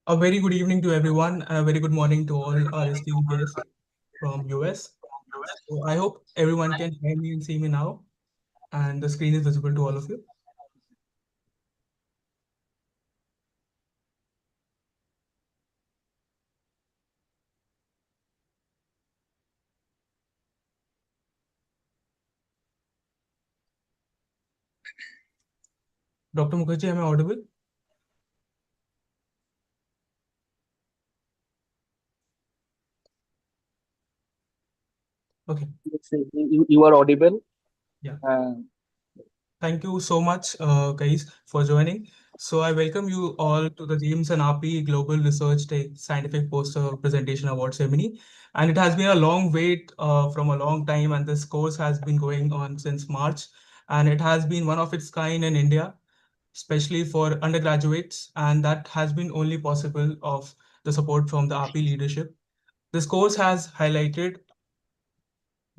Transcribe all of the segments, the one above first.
A very good evening to everyone, and a very good morning to all our esteemed guests from US. So I hope everyone can hear me and see me now, and the screen is visible to all of you. Dr. Mukherjee, am I audible? Okay, Yes, you are audible. yeah. Uh, Thank you so much, guys, for joining. So I welcome you all to the GAIMS and AAPI Global Research Day Scientific Poster Presentation Award Ceremony. And it has been a long wait from a long time, and this course has been going on since March. And it has been one of its kind in India, especially for undergraduates, and that has been only possible of the support from the API leadership. This course has highlighted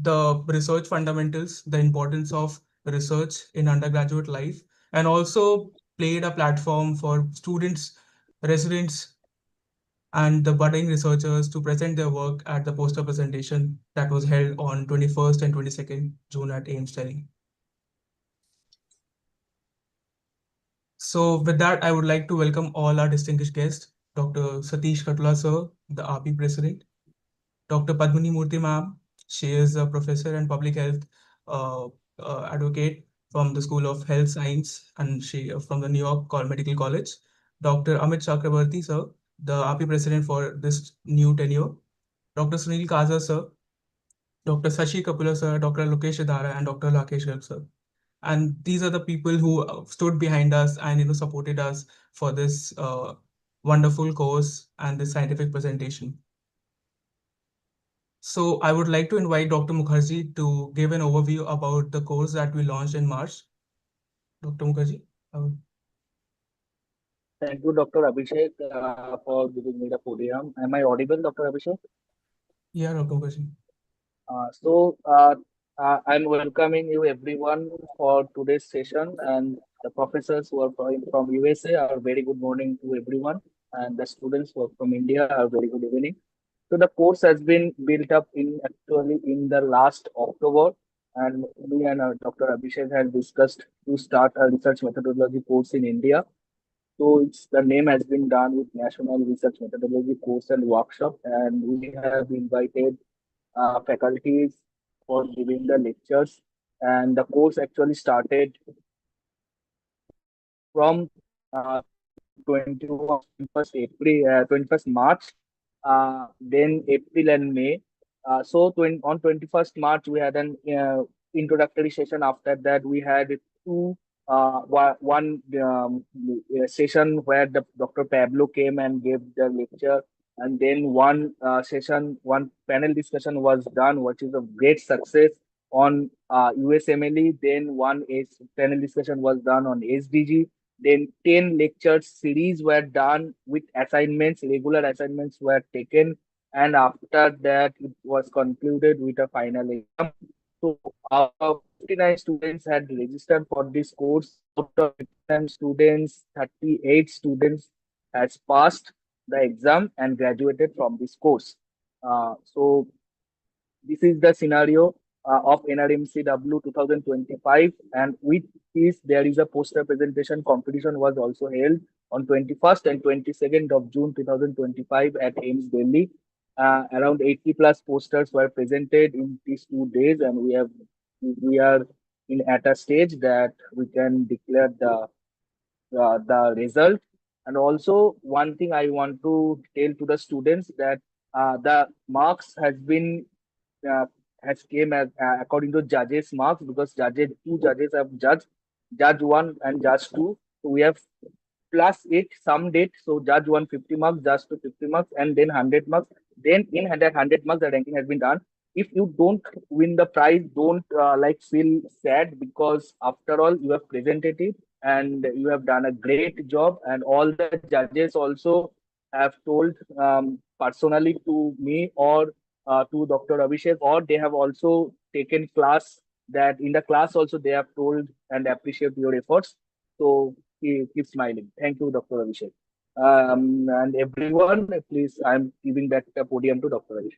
the research fundamentals, the importance of research in undergraduate life, and also played a platform for students, residents, and the budding researchers to present their work at the poster presentation that was held on 21st and 22nd June at AIMS Delhi. So with that, I would like to welcome all our distinguished guests, Dr. Satish Katula sir, the RP president, Dr. Padmini Murthy ma'am. She is a professor and public health uh, advocate from the School of Health Science, and she from the New York Medical College. Dr. Amit Chakrabarti sir, the RP president for this new tenure. Dr. Sunil Kaza sir, Dr. Sashi Kapula sir, Dr. Lokesh Adara, and Dr. Lakesh Garg sir. And these are the people who stood behind us and supported us for this wonderful course and this scientific presentation. So I would like to invite Dr. Mukherjee to give an overview about the course that we launched in March. Dr. Mukherjee. Thank you, Dr. Abhishek, for giving me the podium. Am I audible, Dr. Abhishek? Yeah, Dr. Mukherjee. Uh, so, uh, I'm welcoming you everyone for today's session, and the professors who are from USA are very good morning to everyone, and the students who are from India are very good evening. So the course has been built up in actually in the last October, and me and Dr. Abhishek had discussed to start a research methodology course in India. So it's the name has been done with National Research Methodology Course and Workshop, and we have invited faculties for giving the lectures. And the course actually started from 21st April, 21st March, then April and May. On 21st March, we had an introductory session. After that, we had two one session where the Dr. Pablo came and gave the lecture, and then one session, one panel discussion was done, which is a great success on USMLE. Then panel discussion was done on SDG. Then 10 lectures series were done with assignments, regular assignments were taken, and after that, it was concluded with a final exam. So, out of 59 students had registered for this course. Out of 59 students, 38 students has passed the exam and graduated from this course. So, this is the scenario of NRMCW 2025, and with this, there is a poster presentation competition was also held on 21st and 22nd of June 2025 at AIMS Delhi. Around 80 plus posters were presented in these 2 days, and we are in at a stage that we can declare the result. And also, one thing I want to tell to the students that the marks uh, has came as according to judges marks, because two judges have judged, judge one and judge two. So we have plus it some date. So judge one 50 marks, judge two 50 marks, and then 100 marks. Then in 100 marks, the ranking has been done. If you don't win the prize, don't like feel sad, because after all you have presented it and you have done a great job. And all the judges also have told personally to me or to Dr. Abhishek, or they have also taken class, that in the class also they have told and appreciate your efforts. So keep smiling. Thank you, Dr. Abhishek. And everyone, please, I'm giving back the podium to Dr. Ravi.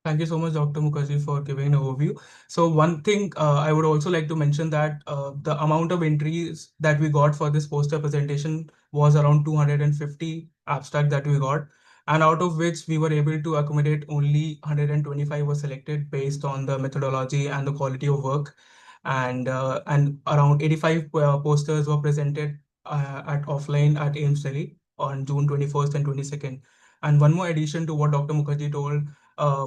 Thank you so much, Dr. Mukherjee, for giving an overview. So one thing I would also like to mention that the amount of entries that we got for this poster presentation was around 250 abstract that we got, and out of which we were able to accommodate only 125 were selected based on the methodology and the quality of work, and around 85 posters were presented at offline at AIMS Delhi on June 21st and 22nd. And one more addition to what Dr. Mukherjee told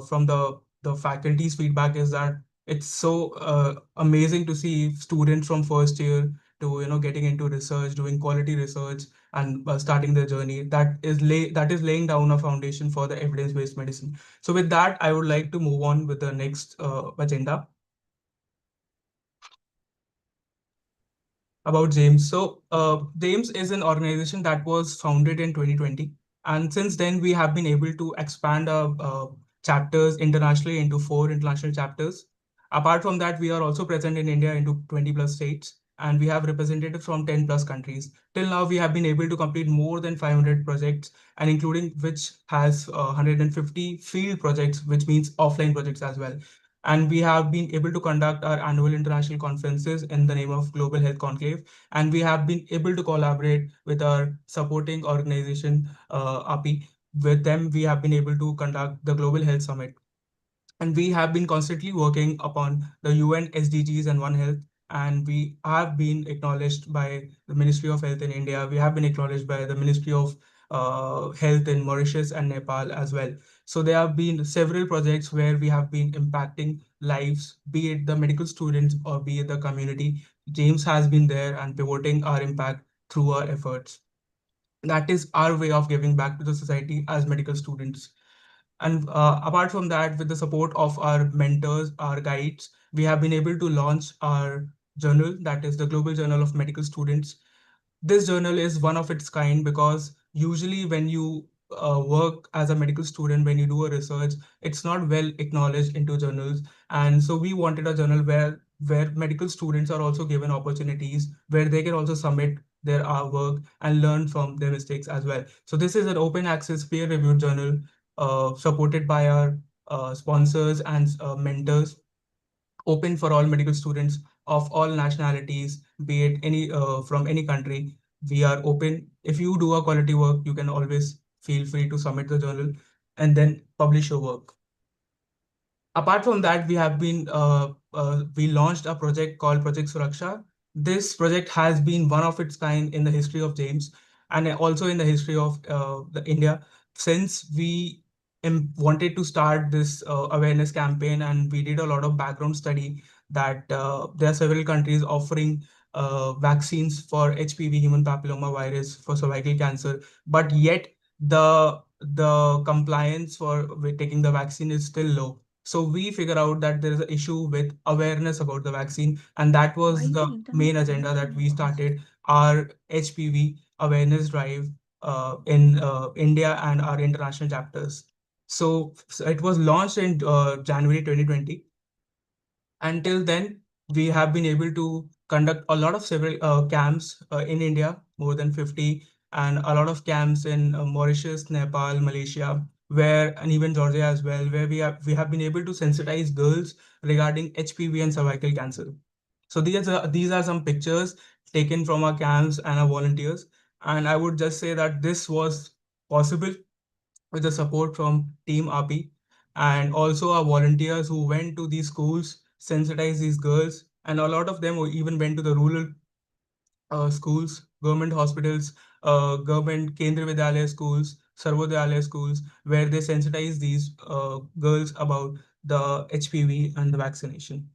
from the faculty's feedback is that it's so amazing to see students from first year to getting into research, doing quality research, and starting their journey. That is laying down a foundation for the evidence-based medicine. So with that, I would like to move on with the next agenda about James. So, James is an organization that was founded in 2020, and since then we have been able to expand our chapters internationally into four international chapters. Apart from that, we are also present in India into 20 plus states, and we have representatives from 10 plus countries. Till now, we have been able to complete more than 500 projects, and including which has 150 field projects, which means offline projects as well. And we have been able to conduct our annual international conferences in the name of Global Health Conclave, and we have been able to collaborate with our supporting organization, API. With them, we have been able to conduct the Global Health Summit, and we have been constantly working upon the UN SDGs and One Health. And we have been acknowledged by the Ministry of Health in India. We have been acknowledged by the Ministry of Health in Mauritius and Nepal as well. So there have been several projects where we have been impacting lives, be it the medical students or be it the community. James has been there and pivoting our impact through our efforts. That is our way of giving back to the society as medical students. And apart from that, with the support of our mentors, our guides, we have been able to launch our journal, that is the Global Journal of Medical Students. This journal is one of its kind because usually when you work as a medical student, when you do a research, it's not well acknowledged into journals. And so we wanted a journal where medical students are also given opportunities where they can also submit their work and learn from their mistakes as well. So this is an open access peer reviewed journal supported by our sponsors and mentors, open for all medical students of all nationalities, be it any from any country. We are open. If you do a quality work, you can always feel free to submit the journal and then publish your work. Apart from that, we launched a project called Project Suraksha. This project has been one of its kind in the history of James and also in the history of the India, since we wanted to start this awareness campaign, and we did a lot of background study that there are several countries offering vaccines for HPV, human papilloma virus, for cervical cancer, but yet the compliance for with taking the vaccine is still low. So we figure out that there is an issue with awareness about the vaccine, and that was Why is the the internet main agenda that connecting we like this? started our HPV awareness drive in India and our international chapters. So it was launched in January 2020. Until then, we have been able to conduct a lot of several camps in India, more than 50, and a lot of camps in Mauritius, Nepal, Malaysia, where and even Georgia as well, where we have been able to sensitize girls regarding HPV and cervical cancer. So these are some pictures taken from our camps and our volunteers, and I would just say that this was possible with the support from Team API and also our volunteers who went to these schools, sensitized these girls, and a lot of them even went to the rural schools, government hospitals, government Kendriya Vidyalaya schools, Sarvodayalaya schools, where they sensitize these girls about the HPV and the vaccination.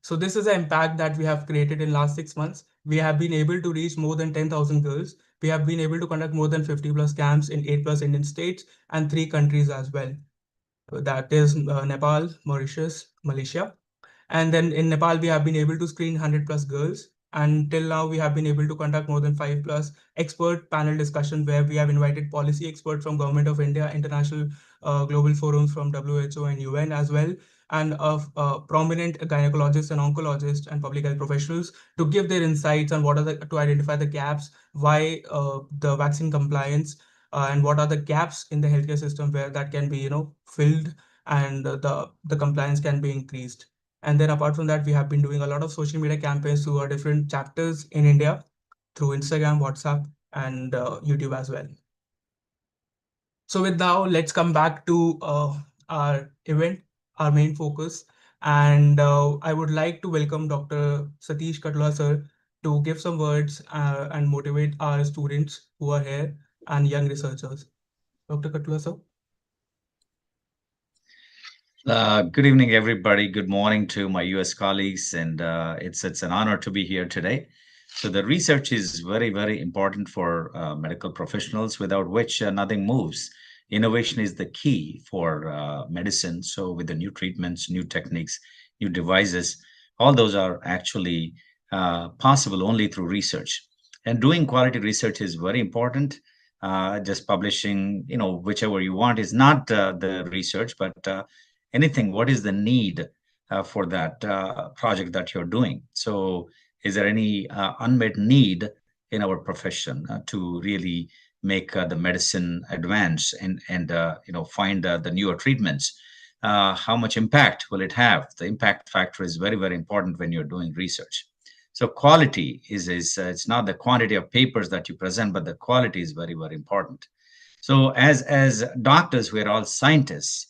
So this is the impact that we have created in last 6 months. We have been able to reach more than 10,000 girls. We have been able to conduct more than 50 plus camps in 8 plus Indian states and 3 countries as well. That is Nepal, Mauritius, Malaysia. And then in Nepal, we have been able to screen 100 plus girls. And till now, we have been able to conduct more than 5 plus expert panel discussions where we have invited policy experts from Government of India, international global forums from WHO and UN as well. and of prominent gynecologists and oncologists and public health professionals to give their insights on what are the to identify the gaps, why the vaccine compliance, and what are the gaps in the healthcare system where that can be filled, and the compliance can be increased. And then apart from that, we have been doing a lot of social media campaigns through our different chapters in India, through Instagram, WhatsApp, and YouTube as well. So with now, let's come back to our event, our main focus. And I would like to welcome Dr. Satish Katla sir to give some words and motivate our students who are here and young researchers. Dr. Katla sir. Good evening, everybody. Good morning to my US colleagues, and it's an honor to be here today. So the research is very, very important for medical professionals, without which nothing moves. Innovation is the key for medicine. So with the new treatments, new techniques, new devices, all those are actually possible only through research. And doing quality research is very important. Just publishing, whichever you want is not the research, but anything, what is the need for that project that you're doing. So is there any unmet need in our profession to really make the medicine advance and find the newer treatments? How much impact will it have? The impact factor is very, very important when you're doing research. So quality is it's not the quantity of papers that you present, but the quality is very, very important. So as doctors, we're all scientists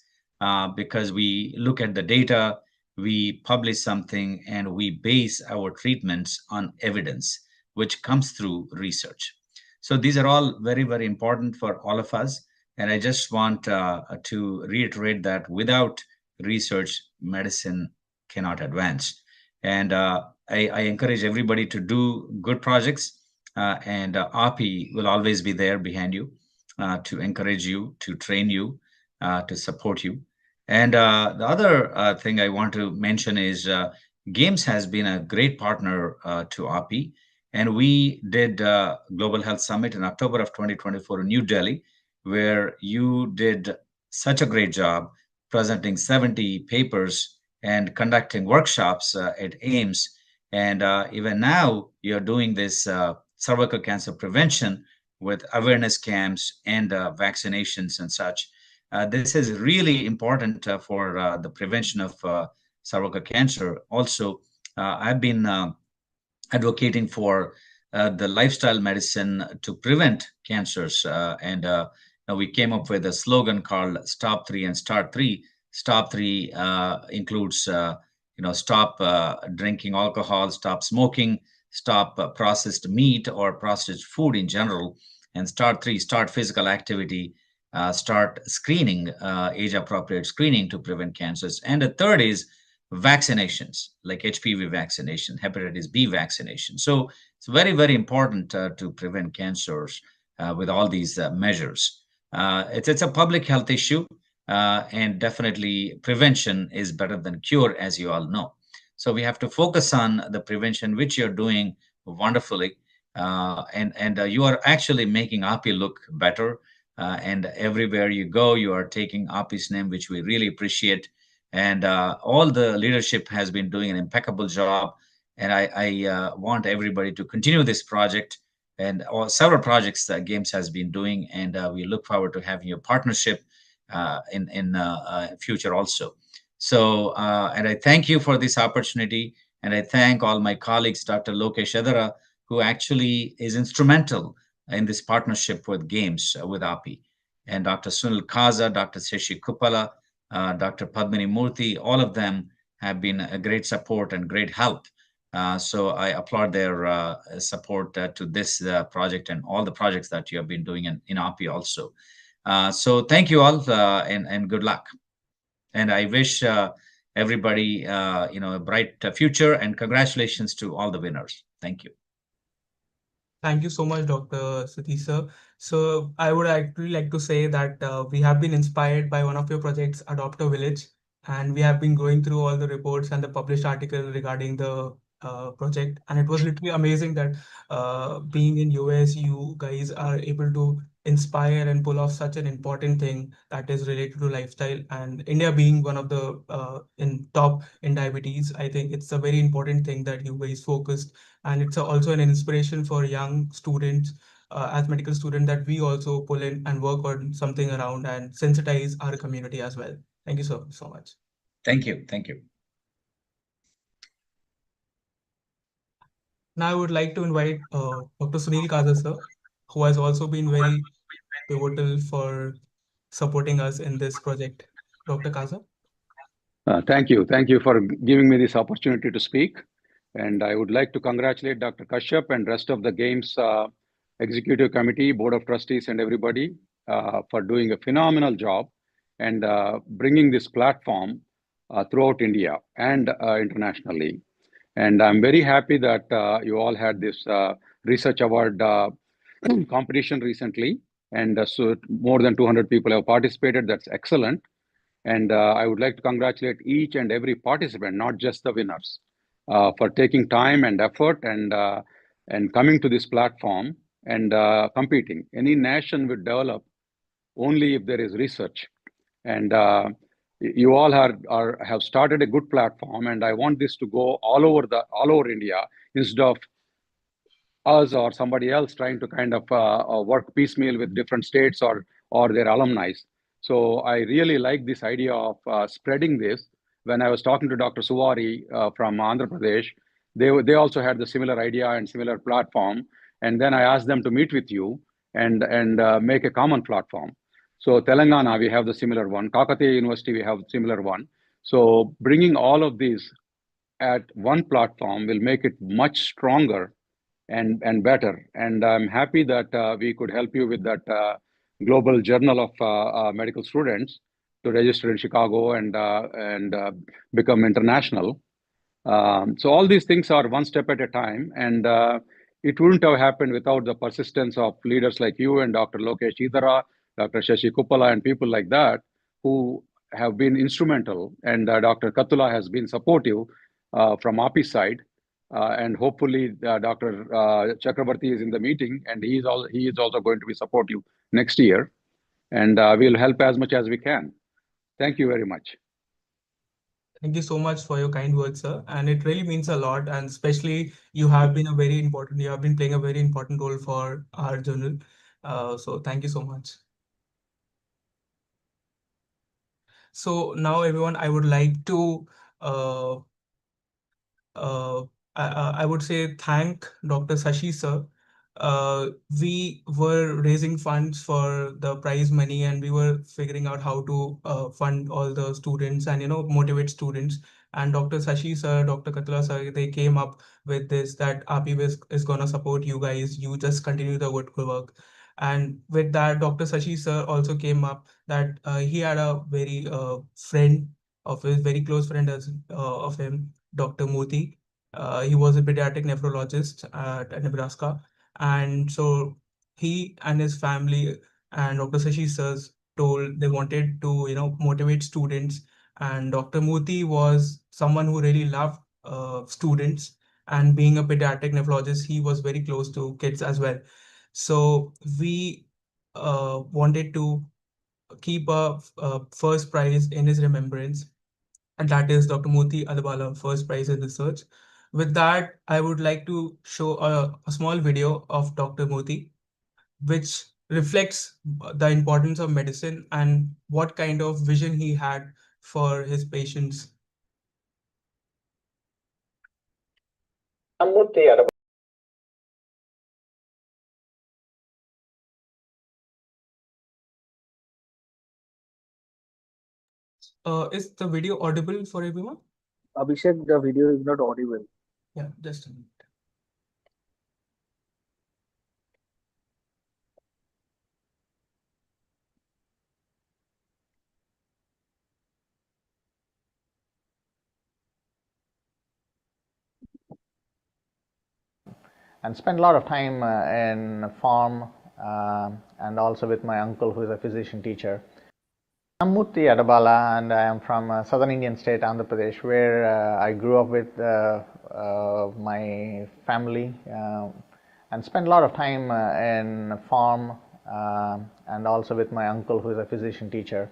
because we look at the data, we publish something, and we base our treatments on evidence, which comes through research. So these are all very, very important for all of us. And I just want to reiterate that without research, medicine cannot advance. And I encourage everybody to do good projects, and AAPI will always be there behind you to encourage you, to train you, to support you. And the other thing I want to mention is GAIMS has been a great partner to AAPI. And we did Global Health Summit in October of 2024 in New Delhi, where you did such a great job presenting 70 papers and conducting workshops at AIMS. And even now, you're doing this cervical cancer prevention with awareness camps and vaccinations and such. This is really important for the prevention of cervical cancer. Also, I've been advocating for the lifestyle medicine to prevent cancers. And now we came up with a slogan called Stop 3 and Start 3. Stop 3 includes, stop drinking alcohol, stop smoking, stop processed meat or processed food in general. And Start 3, start physical activity, start screening, age appropriate screening to prevent cancers. And the third is vaccinations like HPV vaccination, hepatitis B vaccination. So it's very, very important to prevent cancers with all these measures. It's a public health issue, and definitely prevention is better than cure, as you all know. So we have to focus on the prevention, which you're doing wonderfully. And you are actually making AAPI look better. And everywhere you go, you are taking AAPI's name, which we really appreciate. And all the leadership has been doing an impeccable job. And I want everybody to continue this project and several projects that GAIMS has been doing. And we look forward to having your partnership in future also. So, and I thank you for this opportunity. And I thank all my colleagues, Dr. Lokesh Edara, who actually is instrumental in this partnership with GAIMS with AAPI, and Dr. Sunil Kaza, Dr. Seshi Kupala, Dr. Padmini Murthy, all of them have been a great support and great help. So I applaud their support to this project and all the projects that you have been doing in AAPI also. So thank you all and good luck. And I wish everybody a bright future, and congratulations to all the winners. Thank you. Thank you so much, Dr. Satish sir. So I would actually like to say that we have been inspired by one of your projects, Adopt a Village, and we have been going through all the reports and the published article regarding the project. And it was literally amazing that being in US, you guys are able to inspire and pull off such an important thing that is related to lifestyle. And India being one of the in top in diabetes, I think it's a very important thing that you guys focused, and it's also an inspiration for young students as medical student that we also pull in and work on something around and sensitize our community as well. Thank you so much. Thank you. Thank you. Now I would like to invite Dr. Sunil Kaza sir, who has also been very pivotal for supporting us in this project. Dr. Kaza. Thank you. Thank you for giving me this opportunity to speak. And I would like to congratulate Dr. Kashyap and rest of the GAIMS Executive Committee, Board of Trustees, and everybody for doing a phenomenal job and bringing this platform throughout India and internationally. And I'm very happy that you all had this research award competition recently. And so more than 200 people have participated. That's excellent. And I would like to congratulate each and every participant, not just the winners, for taking time and effort and coming to this platform and competing. Any nation will develop only if there is research. And you all have started a good platform, and I want this to go all over India instead of us or somebody else trying to kind of work piecemeal with different states or their alumni. So I really like this idea of spreading this. When I was talking to Dr. Suwari from Andhra Pradesh, they also had the similar idea and similar platform. And then I asked them to meet with you and make a common platform. So Telangana, we have the similar one. Kakatiya University, we have similar one. So bringing all of these at one platform will make it much stronger and better. And I'm happy that we could help you with that global journal of medical students to register in Chicago and become international. So all these things are one step at a time, and it wouldn't have happened without the persistence of leaders like you and Dr. Lokesh Idara, Dr. Shashi Kuppala, and people like that who have been instrumental. And Dr. Katula has been supportive from AAPI side. And hopefully Dr. Chakrabarti is in the meeting, and he is also going to be supportive next year. And we'll help as much as we can. Thank you very much. Thank you so much for your kind words, sir. And it really means a lot. And especially you have been you have been playing a very important role for our journal. So thank you so much. So now everyone, I would like to uh, uh, I would say thank Dr. Sashi sir. We were raising funds for the prize money, and we were figuring out how to fund all the students and motivate students. And Dr. Sashi sir, Dr. Katla sir, they came up with this that API is gonna support you guys. You just continue the good work. And with that, Dr. Sashi sir also came up that he had a very friend of his, very close friend of him, Dr. Murthy. He was a pediatric nephrologist at Nebraska, and so he and his family and Dr. Sashi sirs told they wanted to motivate students, and Dr. Murthy was someone who really loved students, and being a pediatric nephrologist, he was very close to kids as well. So we wanted to keep a first prize in his remembrance, and that is Dr. Murthy Adabala, first prize in research. With that, I would like to show a small video of Dr. Murthy, which reflects the importance of medicine and what kind of vision he had for his patients. Is the video audible for everyone? Abhishek, the video is not audible. Yeah, just a minute. And spent a lot of time in farm and also with my uncle who is a physician teacher. I'm Murthy Adabala, and I am from southern Indian state, Andhra Pradesh, where I grew up with my family and spent a lot of time in farm and also with my uncle who is a physician teacher.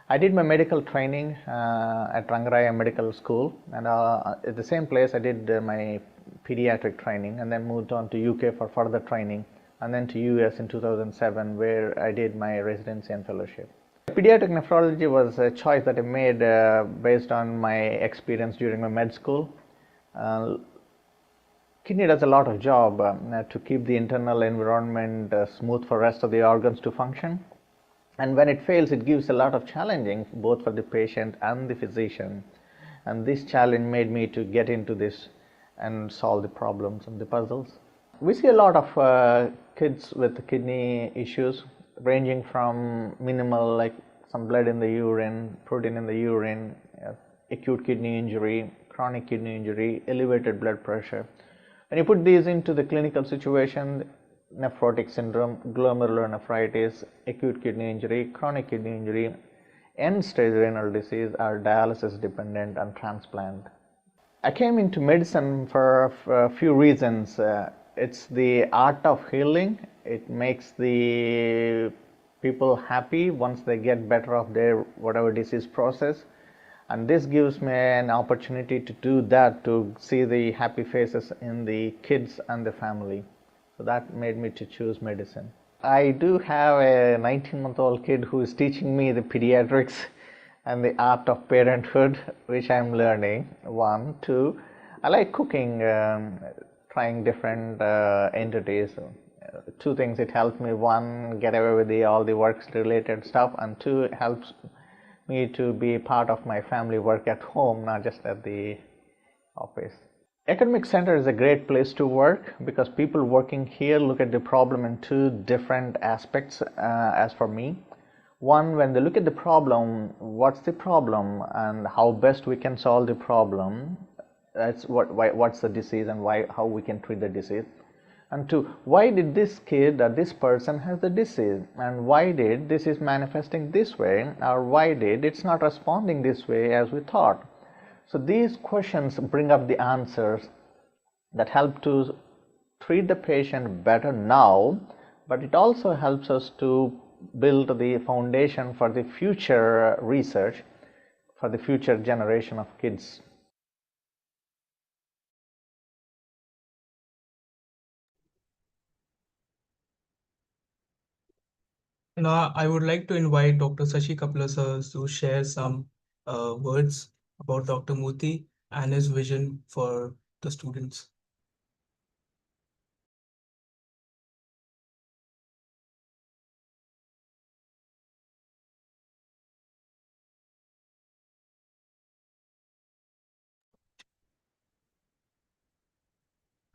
I did my medical training at Rangaraya Medical School, and at the same place I did my pediatric training, and then moved on to UK for further training, and then to US in 2007 where I did my residency and fellowship. Pediatric nephrology was a choice that I made based on my experience during my med school. Kidney does a lot of job to keep the internal environment smooth for rest of the organs to function. And when it fails, it gives a lot of challenging both for the patient and the physician. And this challenge made me to get into this and solve the problems and the puzzles. We see a lot of kids with kidney issues ranging from minimal, like some blood in the urine, protein in the urine, acute kidney injury, chronic kidney injury, elevated blood pressure. When you put these into the clinical situation, nephrotic syndrome, glomerulonephritis, acute kidney injury, chronic kidney injury, end-stage renal disease are dialysis dependent and transplant. I came into medicine for a few reasons. It's the art of healing. It makes the people happy once they get better of their whatever disease process. And this gives me an opportunity to do that, to see the happy faces in the kids and the family. So that made me to choose medicine. I do have a 19-month-old kid who is teaching me the pediatrics and the art of parenthood, which I'm learning. 1, 2, I like cooking, trying different entities. 2 things, it helps me, 1, get away with all the works related stuff, and 2, it helps me to be part of my family work at home, not just at the office. Academic center is a great place to work because people working here look at the problem in 2 different aspects as for me. 1, when they look at the problem, what's the problem and how best we can solve the problem. That's what's the disease and how we can treat the disease. And 2, why did this kid or this person has the disease, and why did this is manifesting this way, or why did it's not responding this way as we thought. So these questions bring up the answers that help to treat the patient better now, but it also helps us to build the foundation for the future research, for the future generation of kids. Now, I would like to invite Dr. Sashi Kapila sir to share some words about Dr. Murthy and his vision for the students.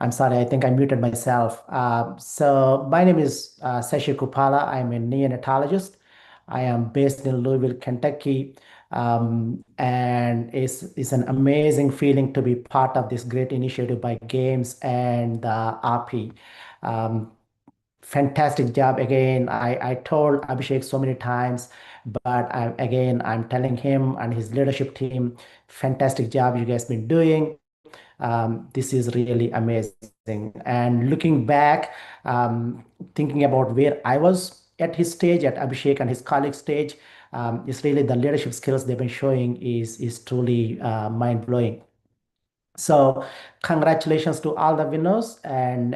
I'm sorry, I think I muted myself. So my name is Sashi Kupala. I'm a neonatologist. I am based in Louisville, Kentucky. And it's an amazing feeling to be part of this great initiative by GAIMS and AAPI. Fantastic job again. I told Abhishek so many times, but I'm telling him and his leadership team, fantastic job you guys been doing. This is really amazing. And looking back, thinking about where I was at his stage, at Abhishek and his colleague stage, it's really the leadership skills they've been showing is truly mind-blowing. So congratulations to all the winners, and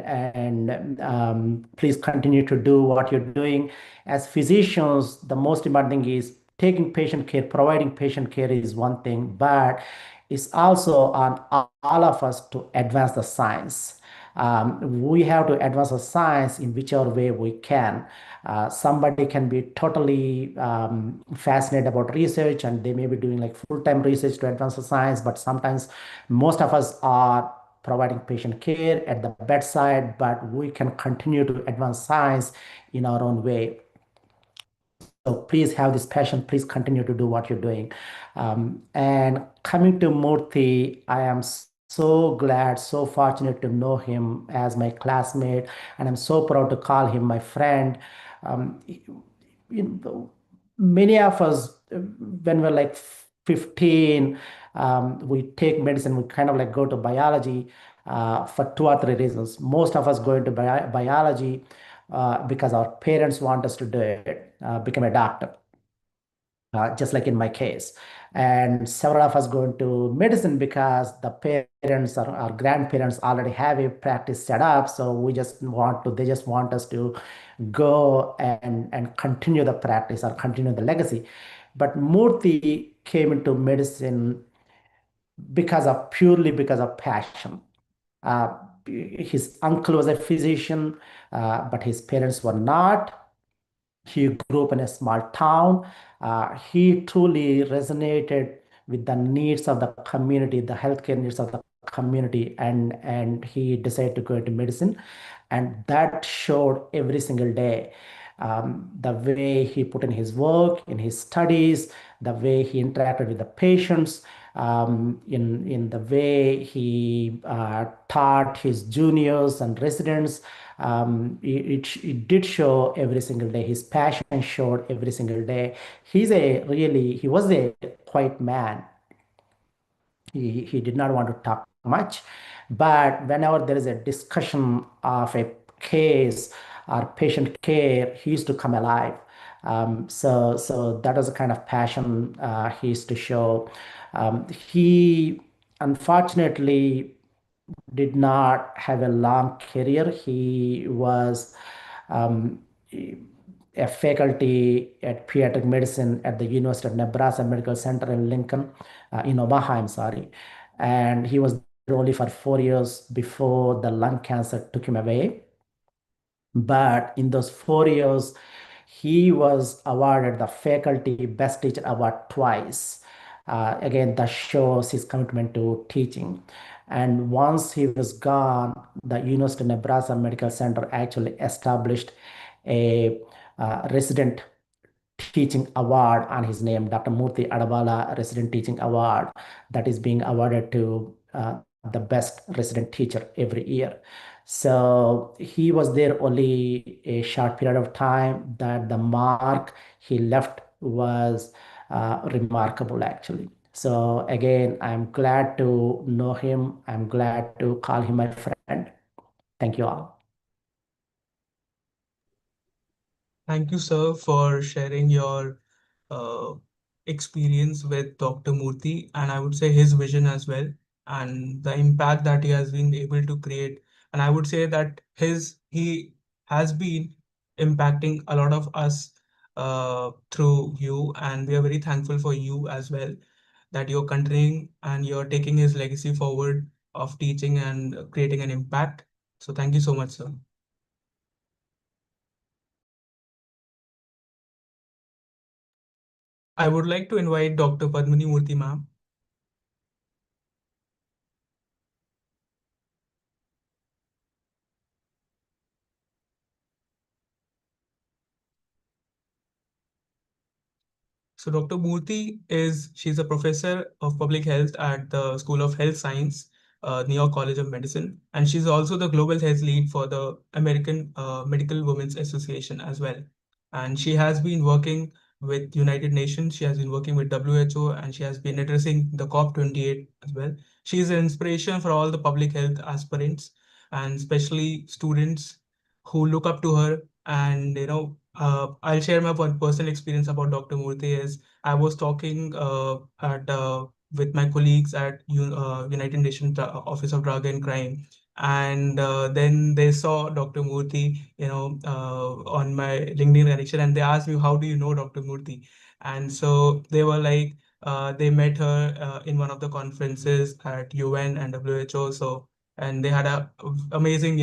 please continue to do what you're doing. As physicians, the most important thing is taking patient care, providing patient care is one thing, but it's also on all of us to advance the science. We have to advance the science in whichever way we can. Somebody can be totally fascinated about research and they may be doing like full-time research to advance the science, but sometimes most of us are providing patient care at the bedside, but we can continue to advance science in our own way. So please have this passion. Please continue to do what you're doing. And coming to Murthy, I am so glad, so fortunate to know him as my classmate, and I'm so proud to call him my friend. Many of us, when we're like 15, we take medicine, we kind of like go to biology for 2 or 3 reasons. Most of us go into biology because our parents want us to do it, become a doctor, just like in my case. And several of us go into medicine because the parents or our grandparents already have a practice set up. So they just want us to go and continue the practice or continue the legacy. But Murthy came into medicine purely because of passion. Uh, his uncle was a physician, but his parents were not. He grew up in a small town. He truly resonated with the needs of the community, the healthcare needs of the community, and he decided to go into medicine. And that showed every single day. The way he put in his work, in his studies, the way he interacted with the patients, in the way he taught his juniors and residents. It did show every single day. His passion showed every single day. He was a quiet man. He did not want to talk much, but whenever there is a discussion of a case or patient care, he used to come alive. So that was the kind of passion he used to show. He unfortunately did not have a long career. He was um, a faculty at pediatric medicine at the University of Nebraska Medical Center in Lincoln, in Omaha, I'm sorry. And he was there only for 4 years before the lung cancer took him away. But in those 4 years, he was awarded the Faculty Best Teacher Award twice. Again, that shows his commitment to teaching. And once he was gone, the University of Nebraska Medical Center actually established a resident teaching award on his name, Dr. Murthy Adabala Resident Teaching Award, that is being awarded to the best resident teacher every year. So he was there only a short period of time. That the mark he left was remarkable, actually. So again, I'm glad to know him. I'm glad to call him my friend. Thank you all. Thank you, sir, for sharing your uh, experience with Dr. Murthy, and I would say his vision as well, and the impact that he has been able to create. And I would say that he has been impacting a lot of us through you, and we are very thankful for you as well, that you're continuing and you're taking his legacy forward of teaching and creating an impact. So thank you so much, sir. I would like to invite Dr. Padmini Murthy, ma'am. So Dr. Murthy she's a professor of public health at the School of Health Science, New York College of Medicine, and she's also the global health lead for the American Medical Women's Association as well. And she has been working with United Nations, she has been working with WHO, and she has been addressing the COP28 as well. She is an inspiration for all the public health aspirants and especially students who look up to her. And I'll share my one personal experience about Dr. Murthy. Is I was talking at with my colleagues at United Nations Office of Drug and Crime, and then they saw Dr. Murthy, on my LinkedIn connection, and they asked me, "How do you know Dr. Murthy?" And so they were like, they met her in one of the conferences at UN and WHO. So and they had a amazing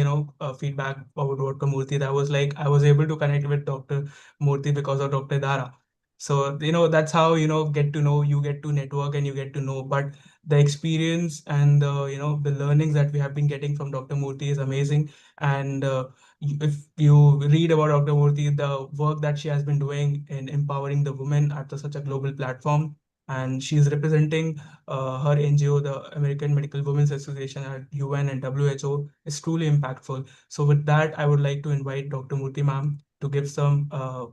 feedback about Dr. Murthy. That was like I was able to connect with Dr. Murthy because of Dr. Dara. So that's how get to know, you get to network and you get to know. But the experience and the learnings that we have been getting from Dr. Murthy is amazing. And if you read about Dr. Murthy, the work that she has been doing in empowering the women at such a global platform, and she is representing her NGO, the American Medical Women's Association at UN and WHO, is truly impactful. So with that, I would like to invite Dr. Murthy ma'am to give some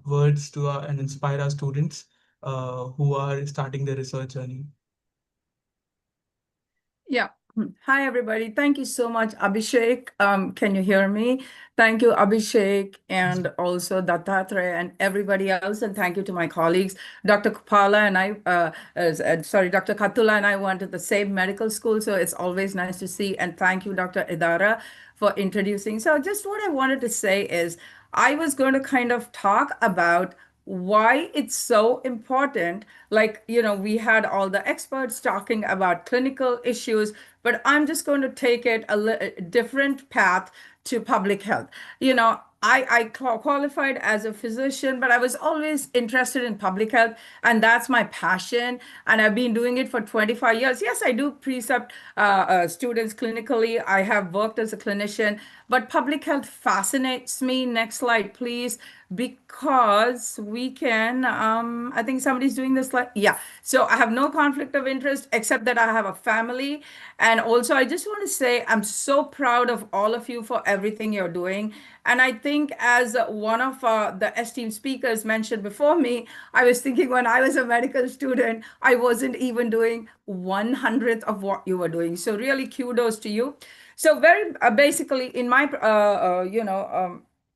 words to and inspire our students who are starting their research journey. Yeah, Hi, everybody. Thank you so much, Abhishek. Can you hear me? Thank you, Abhishek, and also Dattatreya and everybody else. And thank you to my colleagues. Dr. Kupala and I, sorry, Dr. Katula and I went to the same medical school. So it's always nice to see. And thank you, Dr. Idara, for introducing. So just what I wanted to say is I was going to kind of talk about why it's so important. Like, we had all the experts talking about clinical issues, but I'm just going to take it a different path to public health. I qualified as a physician, but I was always interested in public health, and that's my passion. And I've been doing it for 25 years. Yes, I do precept students clinically. I have worked as a clinician, but public health fascinates me. Next slide, please. Because we can, I think somebody's doing this slide. Yeah. So I have no conflict of interest except that I have a family. And also, I just want to say I'm so proud of all of you for everything you're doing. And I think, as one of the esteemed speakers mentioned before me, I was thinking when I was a medical student, I wasn't even doing 1/100th of what you were doing. So, really, kudos to you. So, very basically, in my,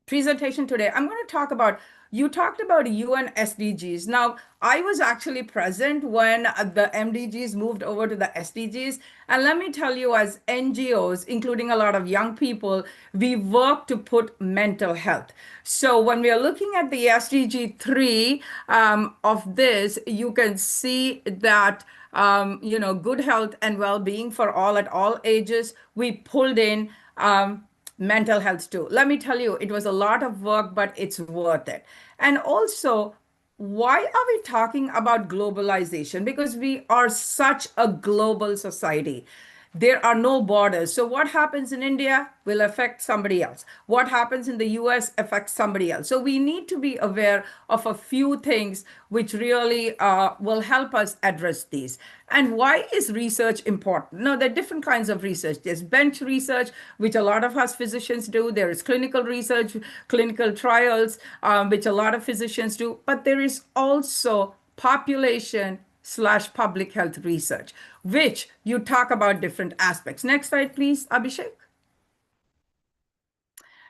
presentation today, I'm going to talk about, you talked about UN SDGs. Now, I was actually present when the MDGs moved over to the SDGs. And let me tell you, as NGOs, including a lot of young people, we work to put mental health. So when we are looking at the SDG 3 of this, you can see that good health and well-being for all at all ages. We pulled in mental health too. Let me tell you, it was a lot of work, but it's worth it. And also, why are we talking about globalization? Because we are such a global society. There are no borders. So what happens in India will affect somebody else. What happens in the US affects somebody else. So we need to be aware of a few things which really will help us address these. And why is research important? No, there are different kinds of research. There's bench research, which a lot of us physicians do. There is clinical research, clinical trials, which a lot of physicians do. But there is also population/public health research, which you talk about different aspects. Next slide, please, Abhishek.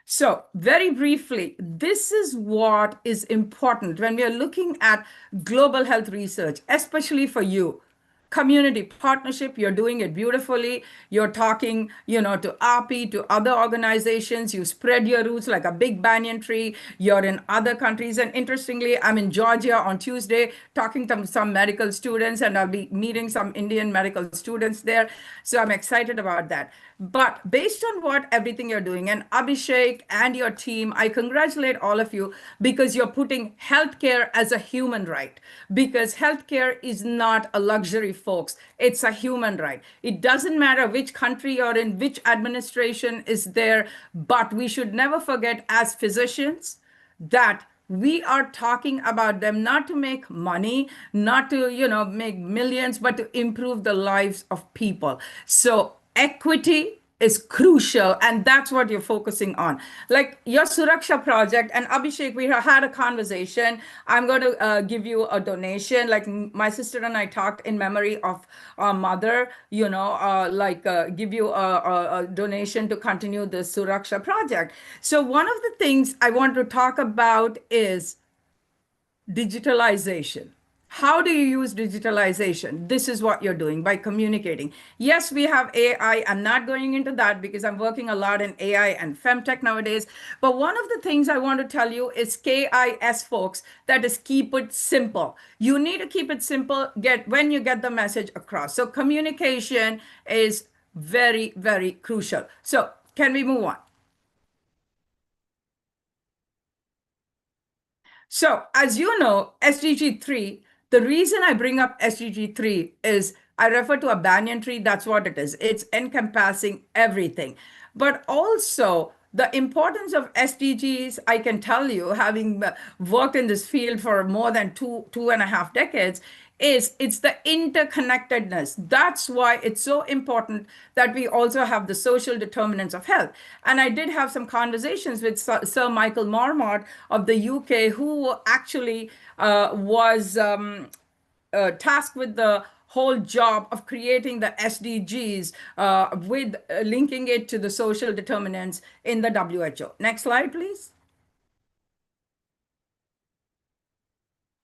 So very briefly, this is what is important when we are looking at global health research, especially for you. Community partnership, you're doing it beautifully. You're talking, to AAPI, to other organizations. You spread your roots like a big banyan tree. You're in other countries. And interestingly, I'm in Georgia on Tuesday talking to some medical students, and I'll be meeting some Indian medical students there. So I'm excited about that. But based on what everything you're doing, and Abhishek and your team, I congratulate all of you because you're putting healthcare as a human right. Because healthcare is not a luxury, folks. It's a human right. It doesn't matter which country you're in, which administration is there, but we should never forget as physicians that we are talking about them not to make money, not to, make millions, but to improve the lives of people. So equity is crucial, and that's what you're focusing on. Like your Suraksha project, and Abhishek, we had a conversation. I'm going to give you a donation. Like my sister and I talked in memory of our mother, give you a donation to continue the Suraksha project. So one of the things I want to talk about is digitalization. How do you use digitalization? This is what you're doing by communicating. Yes, we have AI. I'm not going into that because I'm working a lot in AI and femtech nowadays. But one of the things I want to tell you is KIS, folks, that is keep it simple. You need to keep it simple when you get the message across. So communication is very, very crucial. So can we move on? So, as you know, SDG 3, the reason I bring up SDG 3 is I refer to a banyan tree. That's what it is. It's encompassing everything. But also, the importance of SDGs, I can tell you, having worked in this field for more than two and a half decades, is it's the interconnectedness. That's why it's so important that we also have the social determinants of health. And I did have some conversations with Sir Michael Marmot of the UK, who actually was tasked with the whole job of creating the SDGs with linking it to the social determinants in the WHO. Next slide, please.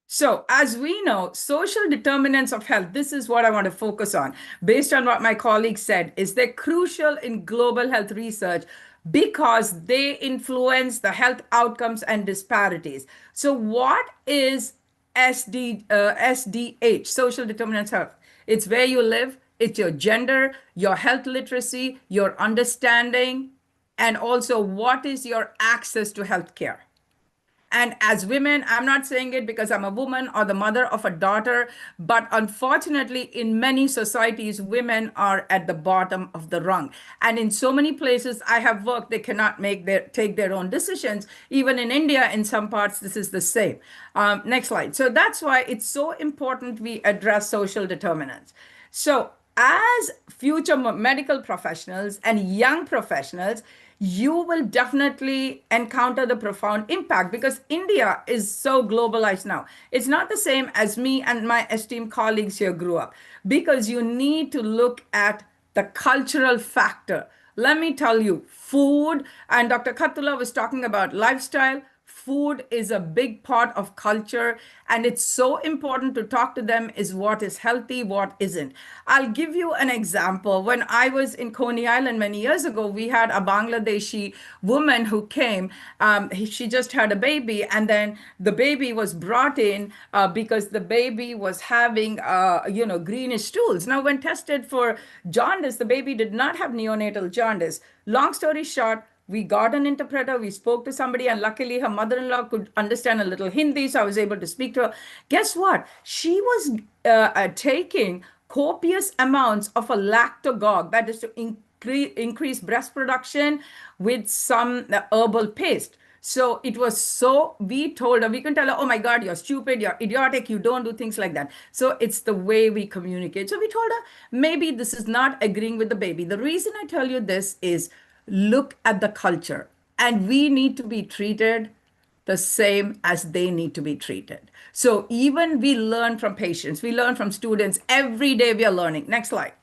So, as we know, social determinants of health, this is what I want to focus on. Based on what my colleague said, is they're crucial in global health research because they influence the health outcomes and disparities. So, what is SDH, social determinants of health? It's where you live, it's your gender, your health literacy, your understanding, and also what is your access to healthcare. And as women, I'm not saying it because I'm a woman or the mother of a daughter, but unfortunately, in many societies, women are at the bottom of the rung. And in so many places I have worked, they cannot take their own decisions. Even in India, in some parts, this is the same. Next slide. So that's why it's so important we address social determinants. So as future medical professionals and young professionals, you will definitely encounter the profound impact because India is so globalized now. It's not the same as me and my esteemed colleagues here grew up because you need to look at the cultural factor. Let me tell you, food, and Dr. Khatula was talking about lifestyle. Food is a big part of culture, and it's so important to talk to them is what is healthy, what isn't. I'll give you an example. When I was in Coney Island many years ago, we had a Bangladeshi woman who came. She just had a baby, and then the baby was brought in because the baby was having, greenish stools. Now, when tested for jaundice, the baby did not have neonatal jaundice. Long story short, we got an interpreter, we spoke to somebody, and luckily her mother-in-law could understand a little Hindi, so I was able to speak to her. Guess what? She was taking copious amounts of a lactogog, that is to increase breast production, with some herbal paste. So it was so, we told her, we can tell her, oh my God, you're stupid, you're idiotic, you don't do things like that. So it's the way we communicate. So we told her, maybe this is not agreeing with the baby. The reason I tell you this is look at the culture, and we need to be treated the same as they need to be treated. So even we learn from patients, we learn from students, every day we are learning. Next slide.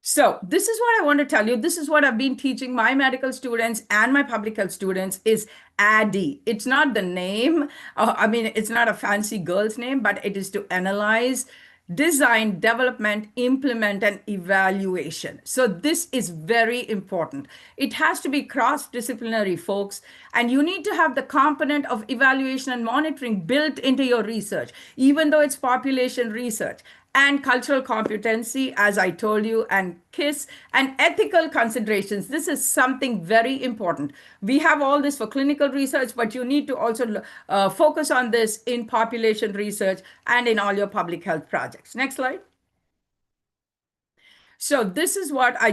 So this is what I want to tell you. This is what I've been teaching my medical students and my public health students is ADDIE. It's not the name. It's not a fancy girl's name, but it is to analyze, design, development, implement, and evaluation. So this is very important. It has to be cross-disciplinary, folks, and you need to have the component of evaluation and monitoring built into your research, even though it's population research. And cultural competency, as I told you, and KISS, and ethical considerations. This is something very important. We have all this for clinical research, but you need to also focus on this in population research and in all your public health projects. Next slide. So this is what I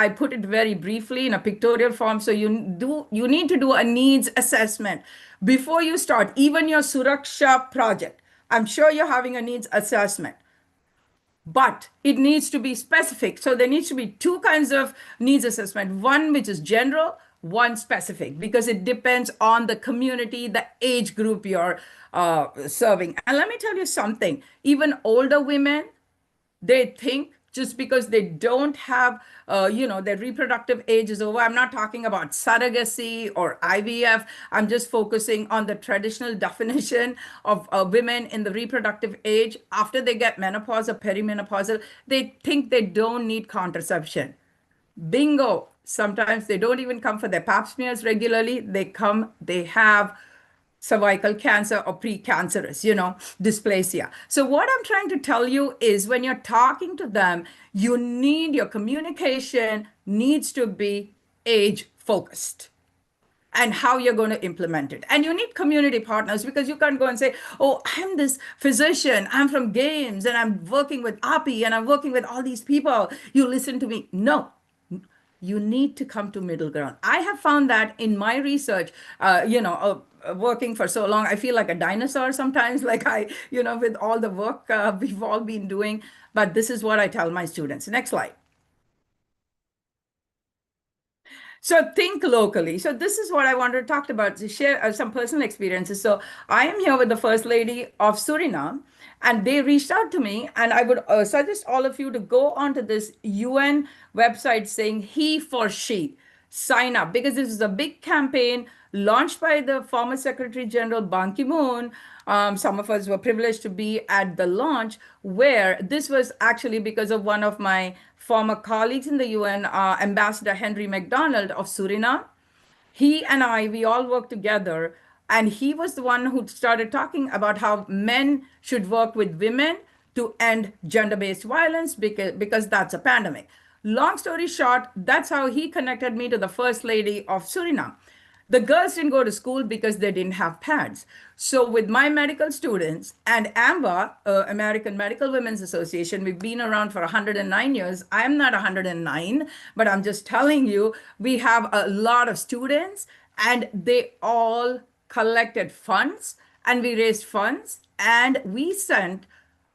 put it very briefly in a pictorial form. So you need to do a needs assessment before you start, even your Suraksha project. I'm sure you're having a needs assessment, but it needs to be specific. So there needs to be two kinds of needs assessment, one which is general, one specific, because it depends on the community, the age group you're serving. And let me tell you something, even older women, they think just because they don't have, their reproductive age is over. I'm not talking about surrogacy or IVF. I'm just focusing on the traditional definition of women in the reproductive age. After they get menopause or perimenopausal, they think they don't need contraception. Bingo. Sometimes they don't even come for their pap smears regularly. They have cervical cancer or precancerous, dysplasia. So what I'm trying to tell you is when you're talking to them, your communication needs to be age focused and how you're going to implement it. And you need community partners because you can't go and say, oh, I'm this physician, I'm from GAIMS, and I'm working with AAPI, and I'm working with all these people. You listen to me. No, you need to come to middle ground. I have found that in my research, working for so long, I feel like a dinosaur sometimes, with all the work we've all been doing. But this is what I tell my students. Next slide. So think locally. So this is what I wanted to talk about, to share some personal experiences. So I am here with the First Lady of Suriname, and they reached out to me, and I would suggest all of you to go onto this UN website saying he for she. Sign up because this is a big campaign launched by the former Secretary General Ban Ki-moon. Some of us were privileged to be at the launch, where this was actually because of one of my former colleagues in the UN, Ambassador Henry MacDonald of Suriname. He and I, we all worked together, and he was the one who started talking about how men should work with women to end gender-based violence because that's a pandemic. Long story short, that's how he connected me to the First Lady of Suriname. The girls didn't go to school because they didn't have pads. So with my medical students and AMWA, American Medical Women's Association, we've been around for 109 years. I'm not 109, but I'm just telling you, we have a lot of students, and they all collected funds, and we raised funds, and we sent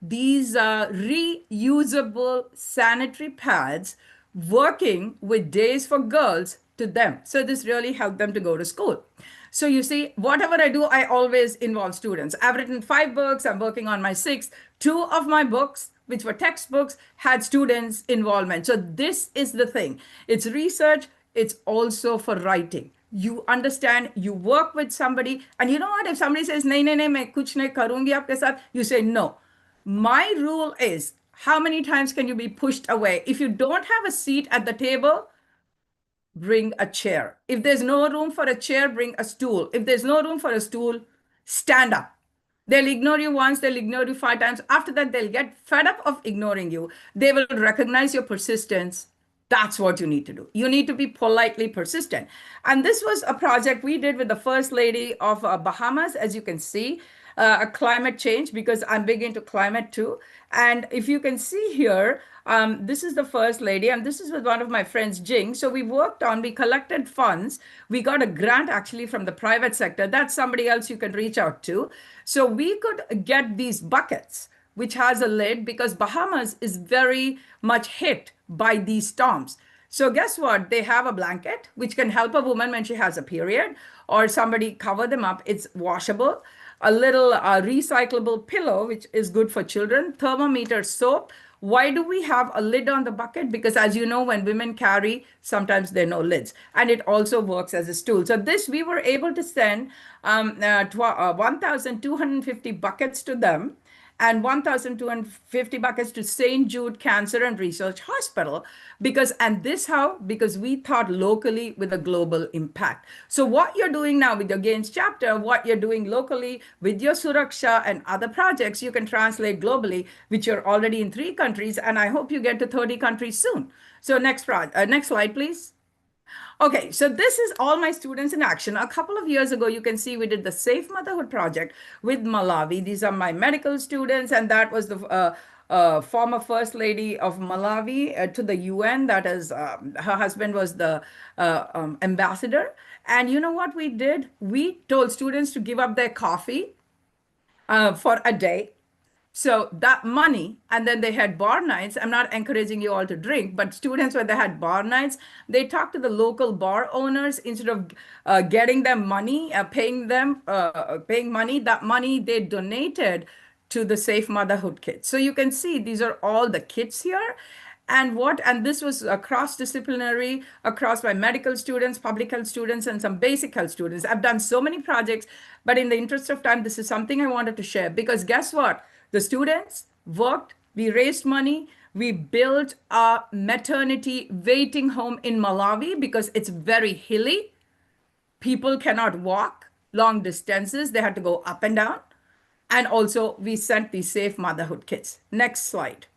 these reusable sanitary pads working with Days for Girls to them. So this really helped them to go to school. So you see, whatever I do, I always involve students. I've written 5 books. I'm working on my 6th. 2 of my books, which were textbooks, had students' involvement. So this is the thing. It's research. It's also for writing. You understand, you work with somebody, and you know what? If somebody says, nahi, nahi, nahi, main kuch nahi karungi aapke saath, you say no. My rule is, how many times can you be pushed away? If you don't have a seat at the table, bring a chair. If there's no room for a chair, bring a stool. If there's no room for a stool, stand up. They'll ignore you once, they'll ignore you 5 times. After that, they'll get fed up of ignoring you. They will recognize your persistence. That's what you need to do. You need to be politely persistent. And this was a project we did with the First Lady of Bahamas, as you can see, a climate change, because I'm big into climate too. And if you can see here, this is the First Lady, and this is with one of my friends, Jing. So we collected funds. We got a grant actually from the private sector. That's somebody else you can reach out to. So we could get these buckets, which has a lid, because Bahamas is very much hit by these storms. So guess what? They have a blanket, which can help a woman when she has a period, or somebody cover them up. It's washable. A little recyclable pillow, which is good for children. Thermometer soap. Why do we have a lid on the bucket? Because as you know, when women carry, sometimes there are no lids. And it also works as a stool. So this, we were able to send 1,250 buckets to them, and 1,250 buckets to St. Jude Cancer and Research Hospital, because we thought locally with a global impact. So what you're doing now with your GAIMS chapter, what you're doing locally with your Suraksha and other projects, you can translate globally, which you're already in 3 countries, and I hope you get to 30 countries soon. So next slide, please. Okay, so this is all my students in action. A couple of years ago, you can see we did the Safe Motherhood Project with Malawi. These are my medical students, and that was the former First Lady of Malawi to the UN. That is, her husband was the ambassador. And you know what we did? We told students to give up their coffee for a day. So that money, and then they had bar nights. I'm not encouraging you all to drink, but students, when they had bar nights, they talked to the local bar owners. Instead of getting them money, paying money, that money they donated to the Safe Motherhood Kits. So you can see these are all the kits here. And this was cross-disciplinary across my medical students, public health students, and some basic health students. I've done so many projects, but in the interest of time, this is something I wanted to share, because guess what? The students worked, we raised money, we built a maternity waiting home in Malawi because it's very hilly. People cannot walk long distances. They had to go up and down. And also we sent these Safe Motherhood Kits. Next slide.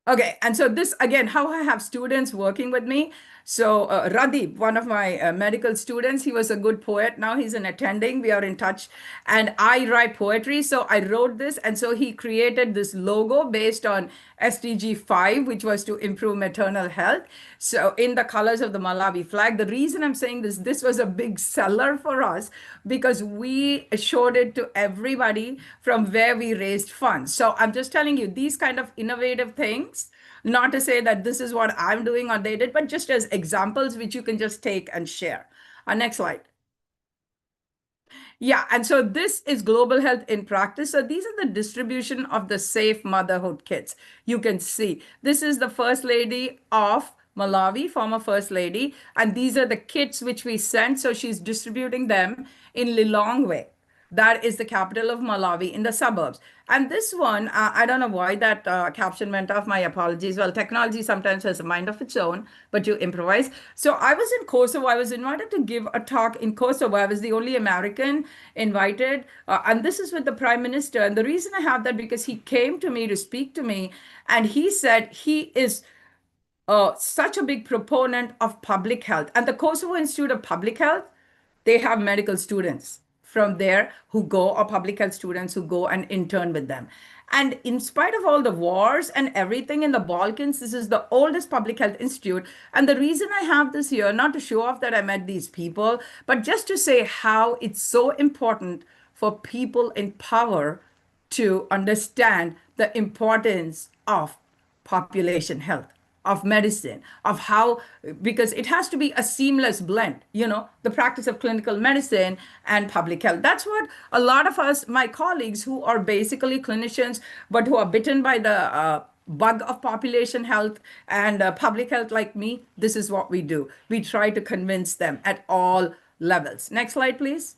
Okay, and so this, again, how I have students working with me. So Radip, one of my medical students, he was a good poet. Now he's an attending. We are in touch. And I write poetry. So I wrote this. And so he created this logo based on SDG 5, which was to improve maternal health. So in the colors of the Malawi flag. The reason I'm saying this was a big seller for us because we showed it to everybody from where we raised funds. So I'm just telling you, these kind of innovative things Not to say that this is what I'm doing or they did, but just as examples which you can just take and share. Next slide. Yeah, and so this is global health in practice. So these are the distribution of the safe motherhood kits. You can see this is the First Lady of Malawi, former First Lady, and these are the kits which we sent. So she's distributing them in Lilongwe. That is the capital of Malawi in the suburbs. And this one, I don't know why that caption went off. My apologies. Well, technology sometimes has a mind of its own, but you improvise. So I was in Kosovo. I was invited to give a talk in Kosovo. I was the only American invited. And this is with the Prime Minister. And the reason I have that because he came to me to speak to me. And he said he is such a big proponent of public health. And the Kosovo Institute of Public Health, they have medical students from there who go, or public health students who go and intern with them. And in spite of all the wars and everything in the Balkans, this is the oldest public health institute. And the reason I have this here, not to show off that I met these people, but just to say how it's so important for people in power to understand the importance of population health, of medicine, of how, because it has to be a seamless blend, the practice of clinical medicine and public health. That's what a lot of us, my colleagues who are basically clinicians, but who are bitten by the bug of population health and public health like me, this is what we do. We try to convince them at all levels. Next slide, please.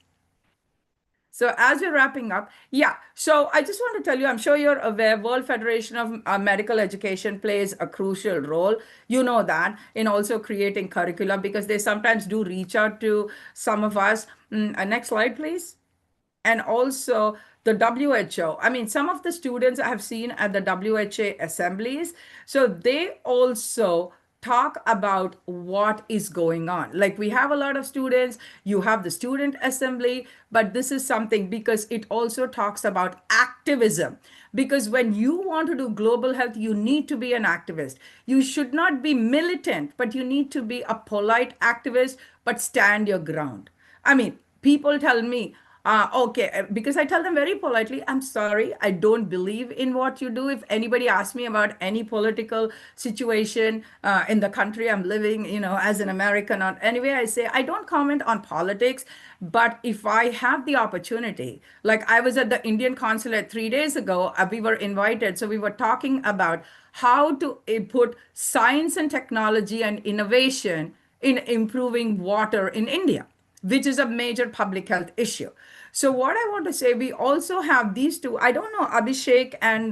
So as we're wrapping up, yeah, so I just want to tell you, I'm sure you're aware, World Federation of Medical Education plays a crucial role. You know that in also creating curricula because they sometimes do reach out to some of us. Next slide, please. And also the WHO. I mean, some of the students I have seen at the WHO assemblies, so they also talk about what is going on. Like we have a lot of students, you have the student assembly, but this is something because it also talks about activism. Because when you want to do global health, you need to be an activist. You should not be militant, but you need to be a polite activist, but stand your ground. I mean, people tell me, okay, because I tell them very politely, I'm sorry, I don't believe in what you do. If anybody asks me about any political situation in the country I'm living, as an American, or anyway, I say I don't comment on politics. But if I have the opportunity, like I was at the Indian consulate 3 days ago, we were invited. So we were talking about how to put science and technology and innovation in improving water in India, which is a major public health issue. So what I want to say, we also have these two. I don't know, Abhishek and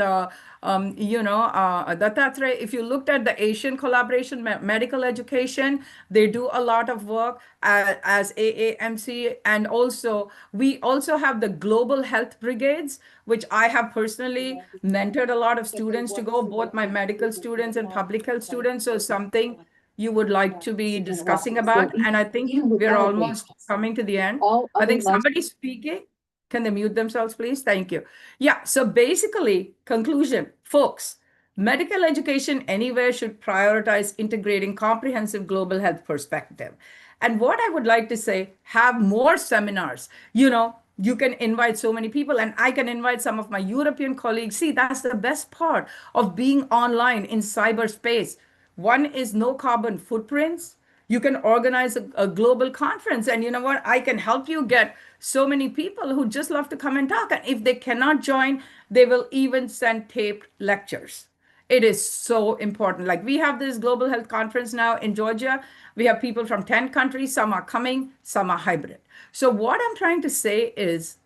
Dattatreya, if you looked at the Asian collaboration medical education, they do a lot of work as AAMC. And also, we also have the global health brigades, which I have personally mentored a lot of students to go, both my medical students and public health students. So something you would like to be discussing about. And I think we're almost coming to the end. I think somebody's speaking. Can they mute themselves, please? Thank you. Yeah, so basically, conclusion, folks, medical education anywhere should prioritize integrating comprehensive global health perspective. And what I would like to say, have more seminars. You can invite so many people, and I can invite some of my European colleagues. See, that's the best part of being online in cyberspace. One is no carbon footprints. You can organize a global conference, and you know what? I can help you get so many people who just love to come and talk. And if they cannot join, they will even send taped lectures. It is so important. Like we have this global health conference now in Georgia. We have people from 10 countries. Some are coming, some are hybrid. So what I'm trying to say is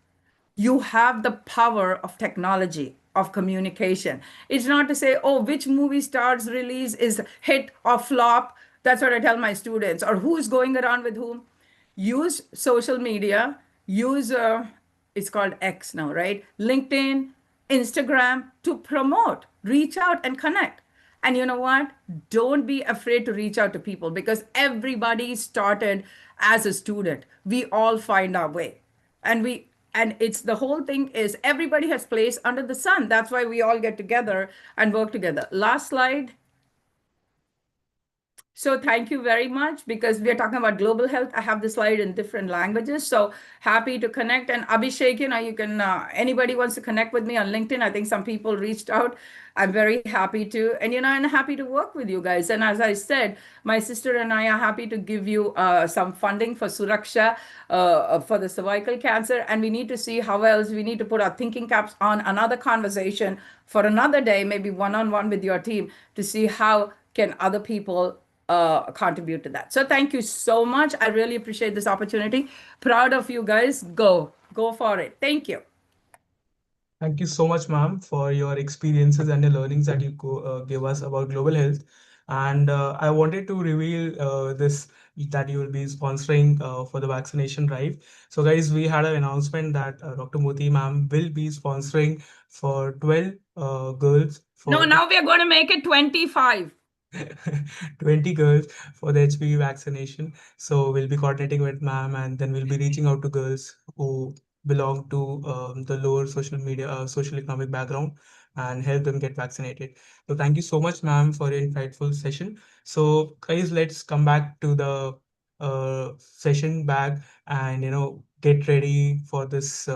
you have the power of technology, of communication. It's not to say, oh, which movie star's release is hit or flop. That's what I tell my students, or who's going around with whom. Use social media, use, it's called X now, right? LinkedIn, Instagram to promote, reach out and connect. And you know what? Don't be afraid to reach out to people because everybody started as a student. We all find our way. And it's the whole thing is everybody has place under the sun. That's why we all get together and work together. Last slide. So thank you very much, because we are talking about global health. I have the slide in different languages. So happy to connect. And Abhishek, you can, anybody wants to connect with me on LinkedIn. I think some people reached out. I'm very happy to, and and happy to work with you guys. And as I said, my sister and I are happy to give you some funding for Suraksha for the cervical cancer. And we need to see how else we need to put our thinking caps on another conversation for another day, maybe one-on-one with your team, to see how can other people contribute to that. So thank you so much. I really appreciate this opportunity. Proud of you guys. Go for it. Thank you. Thank you so much, ma'am, for your experiences and the learnings that you gave us about global health. And I wanted to reveal this that you will be sponsoring for the vaccination drive. So, guys, we had an announcement that Dr. Murthy, ma'am, will be sponsoring for 12 girls No, for now we are going to make it 25. 20 girls for the HPV vaccination. So we'll be coordinating with ma'am, and then we'll be reaching out to girls who belong to the lower social media, social economic background, and help them get vaccinated. So thank you so much, ma'am, for your insightful session. So guys, let's come back to the session back and get ready for this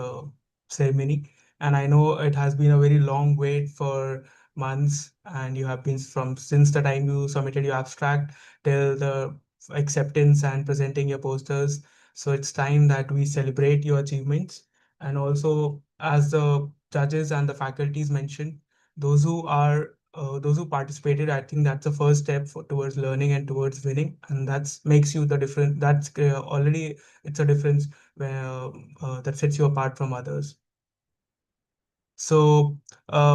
ceremony. And I know it has been a very long wait for months, and you have been from since the time you submitted your abstract till the acceptance and presenting your posters. So it's time that we celebrate your achievements. And also, as the judges and the faculties mentioned, those who participated, I think that's the first step towards learning and towards winning, and that's makes you the different. That's already it's a difference where that sets you apart from others. So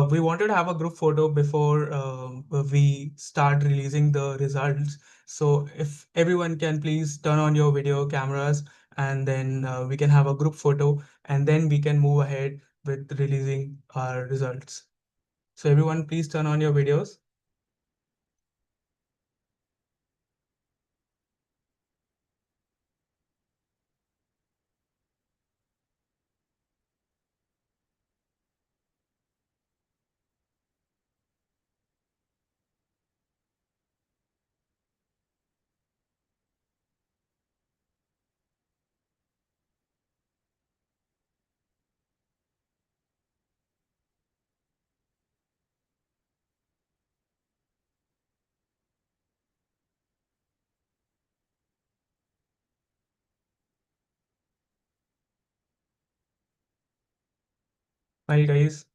we wanted to have a group photo before we start releasing the results. So if everyone can please turn on your video cameras, and then we can have a group photo, and then we can move ahead with releasing our results. So everyone please turn on your videos. Bye guys.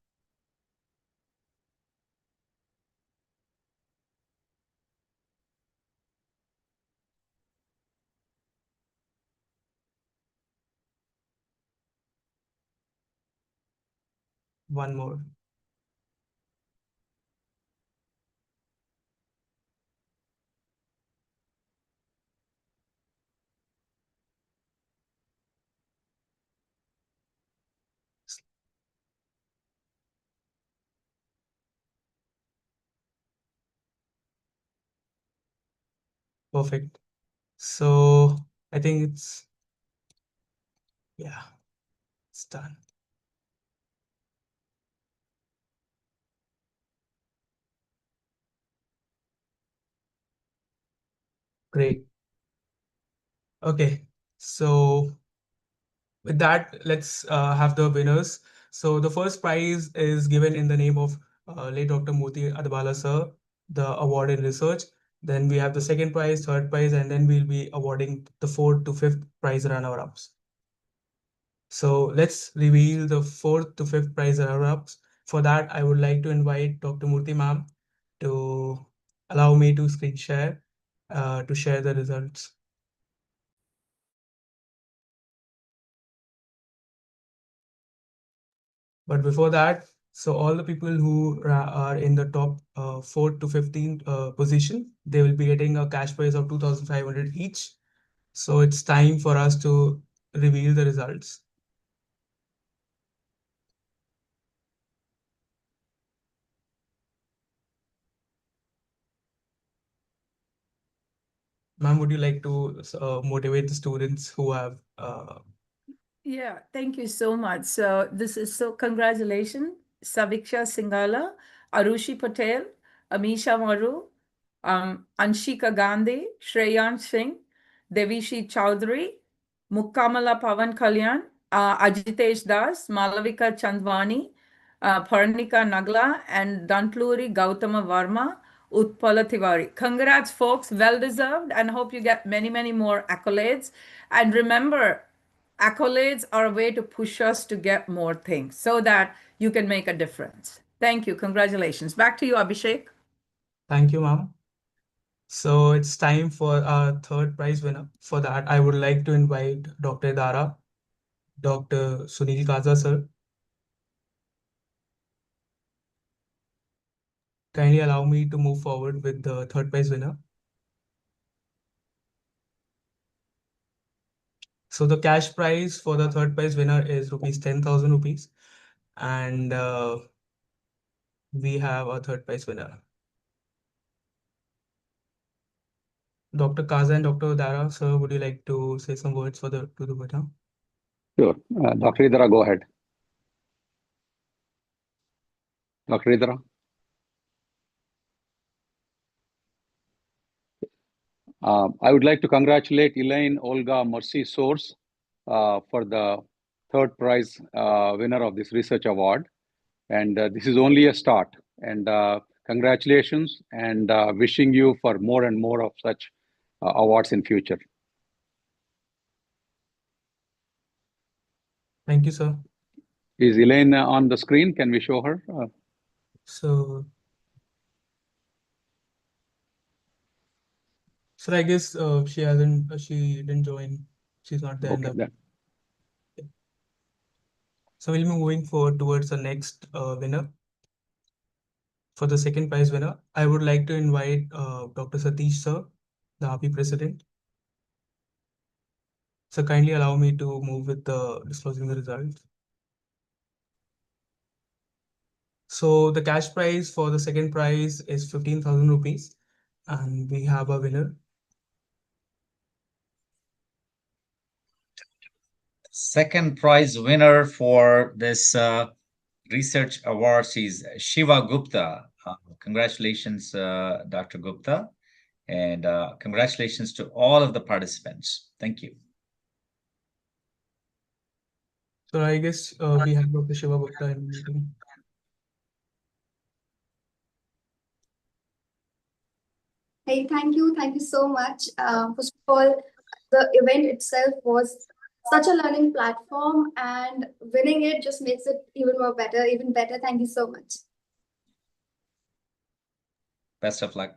One more. Perfect. So I think yeah, it's done. Great. Okay. So with that, let's have the winners. So the first prize is given in the name of late Dr. Murthy Adabala sir, the award in research. Then we have the second prize, third prize, and then we'll be awarding the fourth to fifth prize runner-ups. So let's reveal the fourth to fifth prize runner-ups. For that, I would like to invite Dr. Murthy ma'am to allow me to screen share to share the results. But before that, so all the people who are in the top 4 to 15 position, they will be getting a cash prize of 2,500 each. So it's time for us to reveal the results. Ma'am, would you like to motivate the students who have Yeah, thank you so much. So this is so congratulations, Savikash Singla, Arushi Patel, Amisha Maroo, Anshika Gandhi, Shreyansh Singh, Devishi Choudhary, Mukkamula Pavan Kalyan, Ajitesh Dash, Malvika Chandwani, Parnika Nangla, and Dantuluri Gowtham Varma, Utpala Tiwari. Congrats, folks. Well deserved, and hope you get many, many more accolades. And remember, accolades are a way to push us to get more things so that you can make a difference. Thank you. Congratulations. Back to you, Abhishek. Thank you, ma'am. So it's time for our third prize winner. For that, I would like to invite Dr. Dara, Dr. Sunil Kaza, sir. Kindly allow me to move forward with the third prize winner. So the cash prize for the third prize winner is rupees 10,000 rupees. And we have a third prize winner. Dr. Kaza and Dr. Dara, sir, would you like to say some words for the winner? Sure. Dr. Idara, go ahead. Dr. Idara. I would like to congratulate Elaine, Olga, Mercy Source for the third prize winner of this research award. And this is only a start. And congratulations, and wishing you for more and more of such awards in future. Thank you, sir. Is Elaine on the screen? Can we show her? So I guess she didn't join. She's not there in Okay, the. then. So we'll be moving forward towards the next winner. For the second prize winner, I would like to invite Dr. Satish, sir, the AAPI president. So kindly allow me to move with the disclosing the results. So the cash prize for the second prize is 15,000 rupees, and we have a winner. Second prize winner for this research awards is Shiva Gupta. Congratulations, Dr. Gupta, and congratulations to all of the participants. Thank you. So I guess we have Dr. Shiva Gupta in the meeting. Hey, thank you. Thank you so much. First of all, the event itself was such a learning platform, and winning it just makes it even more better, even better. Thank you so much. Best of luck.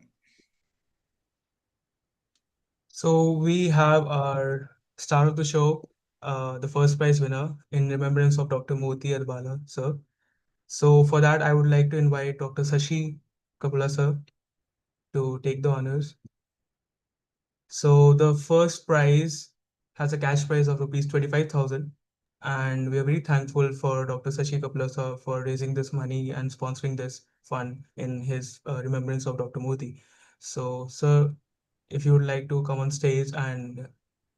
So we have our star of the show, the first prize winner in remembrance of Dr. Murthy Adabala, sir. So for that, I would like to invite Dr. Sashi Kapula, sir, to take the honors. So the first prize has a cash prize of rupees 25,000. And we are very thankful for Dr. Sashi Kapula, sir, for raising this money and sponsoring this fund in his remembrance of Dr. Murthy. So, sir, if you would like to come on stage and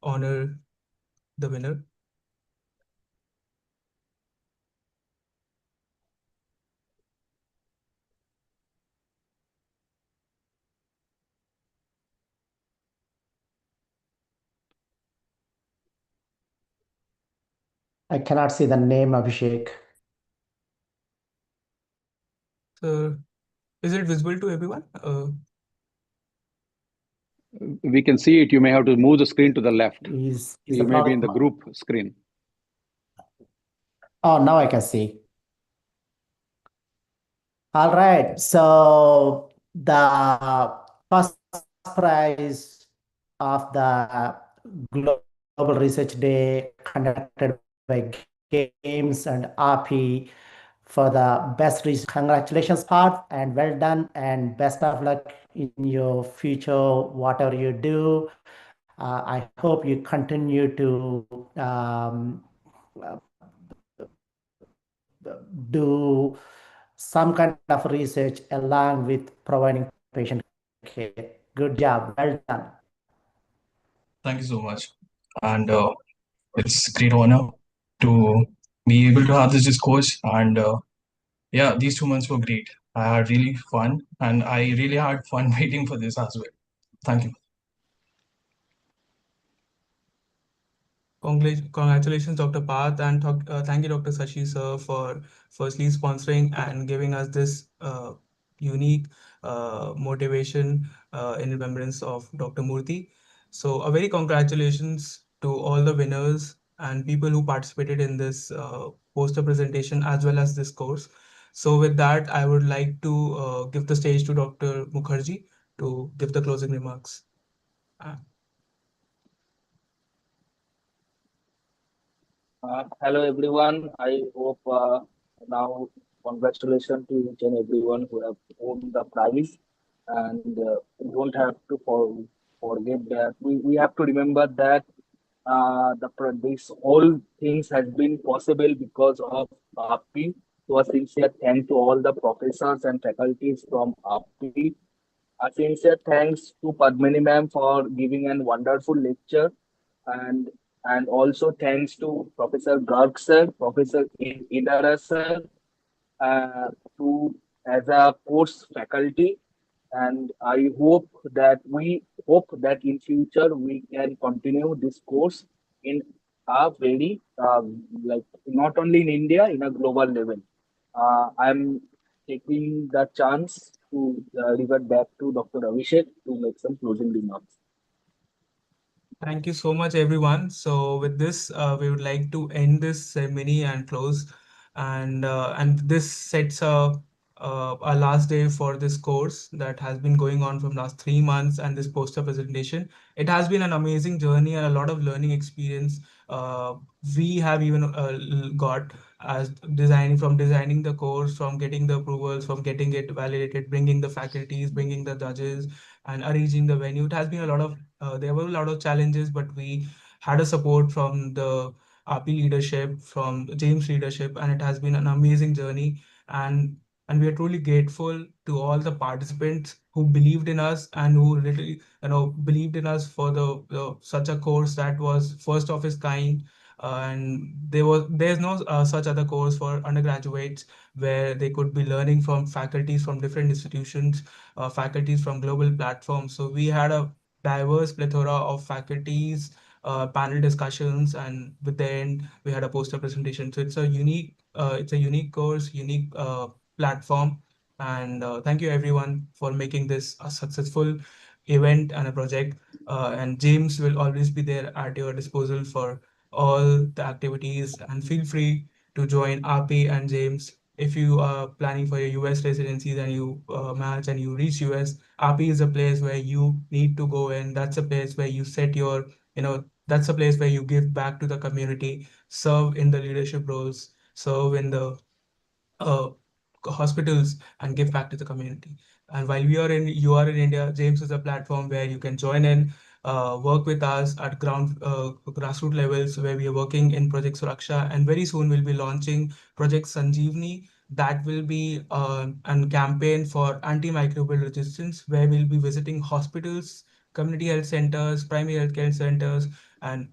honor the winner. I cannot see the name, Abhishek. So, is it visible to everyone? We can see it. You may have to move the screen to the left. Is You may be in the group screen. Oh, now I can see. All right. So the first prize of the Global Research Day conducted by GAIMS and AAPI for the best research. Congratulations, Parth, and well done, and best of luck in your future, whatever you do. I hope you continue to do some kind of research along with providing patient care. Good job. Well done. Thank you so much. And it's a great honor to be able to have this discourse. And yeah, these 2 months were great. I had really fun, and I really had fun waiting for this as well. Thank you. Congratulations, Dr. Parth, and thank you, Dr. Sashi sir, for firstly sponsoring and giving us this unique motivation in remembrance of Dr. Murthy. So, a very congratulations to all the winners and people who participated in this poster presentation as well as this course. So, with that, I would like to give the stage to Dr. Mukherjee to give the closing remarks. Uh, Hello everyone. I hope now congratulations to each and everyone who have won the prize. And we don't have to forget that we have to remember that this whole things has been possible because of AAPI. So a sincere thanks to all the professors and faculties from AAPI. A sincere thanks to Padmini ma'am for giving a wonderful lecture, and also thanks to Professor Garg sir, Professor Idara sir, to as a course faculty, and I hope that in future we can continue this course in a very like not only in India, in a global level. I'm taking the chance to revert back to Dr. Abhishek to make some closing remarks. Thank you so much, everyone. So, with this, we would like to end this ceremony and close. And this sets a last day for this course that has been going on from last 3 months and this poster presentation. It has been an amazing journey and a lot of learning experience. Uh, we have even got as designing the course, from getting the approvals, from getting it validated, bringing the faculties, bringing the judges, and arranging the venue. It has been a lot of there were a lot of challenges, but we had a support from the RP leadership, from James leadership, and it has been an amazing journey. And we are truly grateful to all the participants who believed in us and who literally, believed in us for the such a course that was first of its kind. And there's no such other course for undergraduates where they could be learning from faculties from different institutions, faculties from global platforms. So we had a diverse plethora of faculties, panel discussions, and with the end we had a poster presentation. So it's a unique course, unique platform, and thank you everyone for making this a successful event and a project. And James will always be there at your disposal for all the activities, and feel free to join RP and James if you are planning for your US residencies and you match and you reach US. RP is a place where you need to go in. That's a place where you set your, that's a place where you give back to the community, serve in the leadership roles, serve in the uh, hospitals, and give back to the community. And while you are in India, James is a platform where you can join in, work with us at grassroots levels, where we are working in Project Suraksha, and very soon we'll be launching Project Sanjeevani. That will be a campaign for antimicrobial resistance, where we'll be visiting hospitals, community health centers, primary healthcare centers, and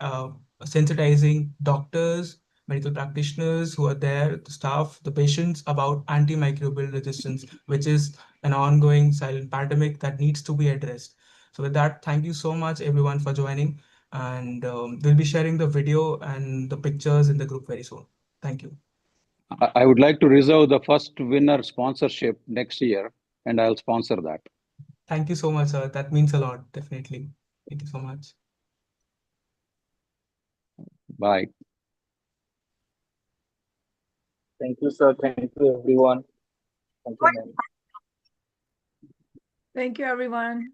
sensitizing doctors, medical practitioners who are there, the staff, the patients, about antimicrobial resistance, which is an ongoing silent pandemic that needs to be addressed. So, with that, thank you so much, everyone, for joining. And we'll be sharing the video and the pictures in the group very soon. Thank you. I would like to reserve the first winner sponsorship next year, and I'll sponsor that. Thank you so much, sir. That means a lot, definitely. Thank you so much. Bye. Thank you, sir. Thank you, everyone. Thank you, ma'am. Thank you, everyone.